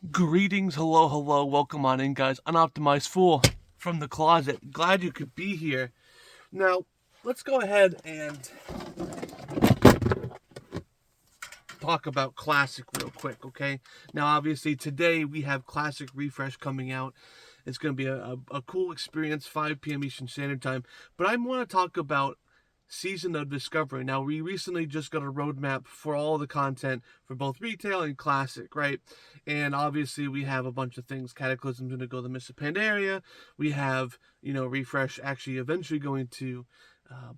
Greetings, hello, hello, welcome on in, guys. Unoptimized Fool from the closet. Glad you could be here. Now, let's go ahead and talk about Classic real quick, okay? Now, obviously, today we have Classic Refresh coming out. It's going to be a cool experience, 5 p.m. Eastern Standard Time. But I want to talk about Season of Discovery. Now, we recently just got a roadmap for all the content for both retail and classic, right? And obviously, we have a bunch of things. Cataclysm's going to go to the Mist of Pandaria. We have, Refresh actually eventually going to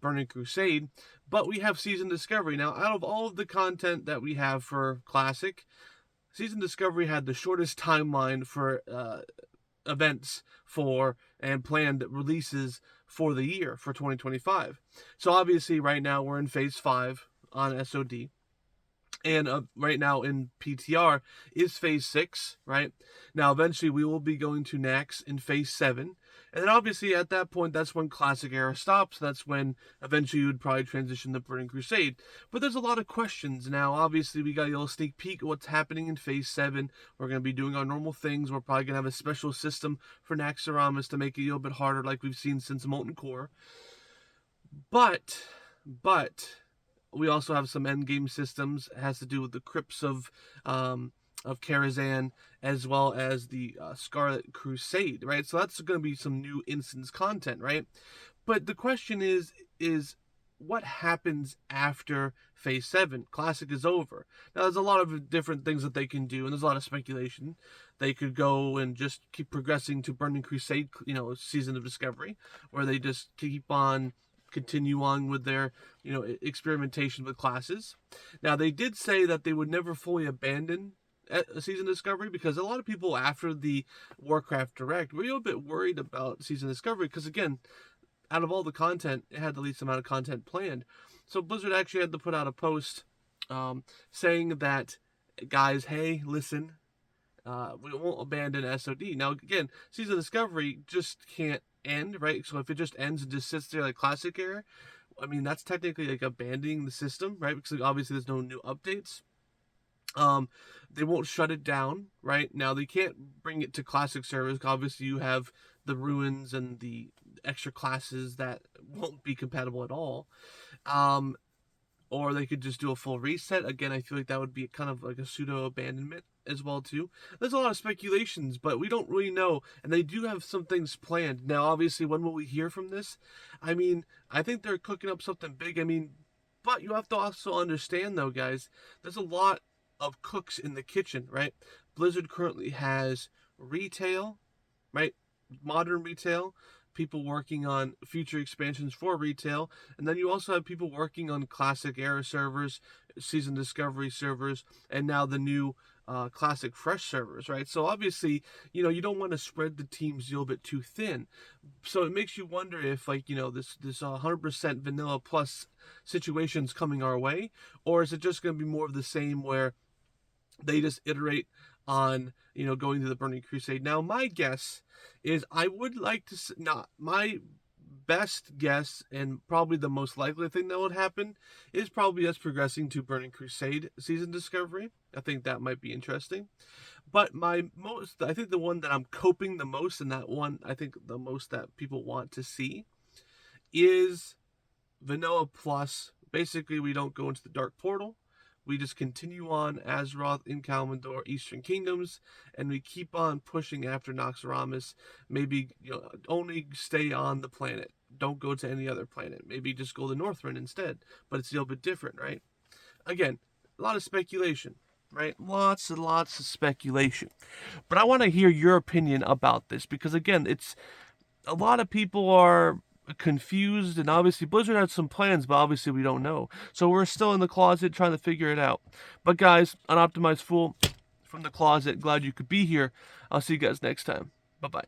Burning Crusade. But we have Season Discovery. Now, out of all of the content that we have for classic, Season Discovery had the shortest timeline for events for and planned releases for the year for 2025. So obviously right now we're in phase 5 on SoD, and right now in PTR is phase 6, right? Now eventually we will be going to Nax in phase 7, and then obviously at that point that's when Classic Era stops. That's when eventually you would probably transition to Burning Crusade. But there's a lot of questions now. Obviously we got a little sneak peek of what's happening in phase 7. We're going to be doing our normal things. We're probably going to have a special system for Naxxramas to make it a little bit harder, like we've seen since Molten Core. But we also have some endgame systems. It has to do with the crypts of Karazhan, as well as the Scarlet Crusade, right? So that's going to be some new instance content, right? But the question is what happens after phase 7? Classic is over. Now there's a lot of different things that they can do, and there's a lot of speculation. They could go and just keep progressing to Burning Crusade, Season of Discovery, where they just continue on with their, experimentation with classes. Now, they did say that they would never fully abandon Season Discovery, because a lot of people after the Warcraft Direct were a little bit worried about Season Discovery, because again, out of all the content, it had the least amount of content planned. So Blizzard actually had to put out a post saying that, guys, hey, listen, we won't abandon SOD. Now, again, Season Discovery just can't end, right? So if it just ends and just sits there like Classic Era, I mean, that's technically like abandoning the system, right? Because obviously there's no new updates. They won't shut it down, right? Now, they can't bring it to Classic servers. Obviously, you have the ruins and the extra classes that won't be compatible at all. Or they could just do a full reset. Again, I feel like that would be kind of like a pseudo abandonment as well too. There's a lot of speculations, but we don't really know, and they do have some things planned. Now, obviously, when will we hear from this? I mean, I think they're cooking up something big. I mean, but you have to also understand though, guys, there's a lot of cooks in the kitchen, right? Blizzard currently has retail, right? Modern retail, people working on future expansions for retail, and then you also have people working on Classic Era servers, Season Discovery servers, and now the new Classic Fresh servers, right? So obviously, you don't want to spread the teams a little bit too thin. So it makes you wonder if, this 100% vanilla plus situation's coming our way, or is it just going to be more of the same where they just iterate on, going to the Burning Crusade. Now, my guess is I would like to, my best guess and probably the most likely thing that would happen is probably us progressing to Burning Crusade Season Discovery. I think that might be interesting. But I think the one that I'm coping the most, and that one I think the most that people want to see, is Vanilla Plus. Basically, we don't go into the Dark Portal. We just continue on Azeroth, in Kalimdor, Eastern Kingdoms, and we keep on pushing after Naxxramas. Maybe only stay on the planet. Don't go to any other planet. Maybe just go to Northrend instead. But it's a little bit different, right? Again, a lot of speculation, right? Lots and lots of speculation. But I want to hear your opinion about this, because again, it's a lot of people are confused, and obviously Blizzard had some plans, but obviously we don't know. So we're still in the closet trying to figure it out. But guys, Unoptimized Fool from the closet, glad you could be here. I'll see you guys next time. Bye-bye.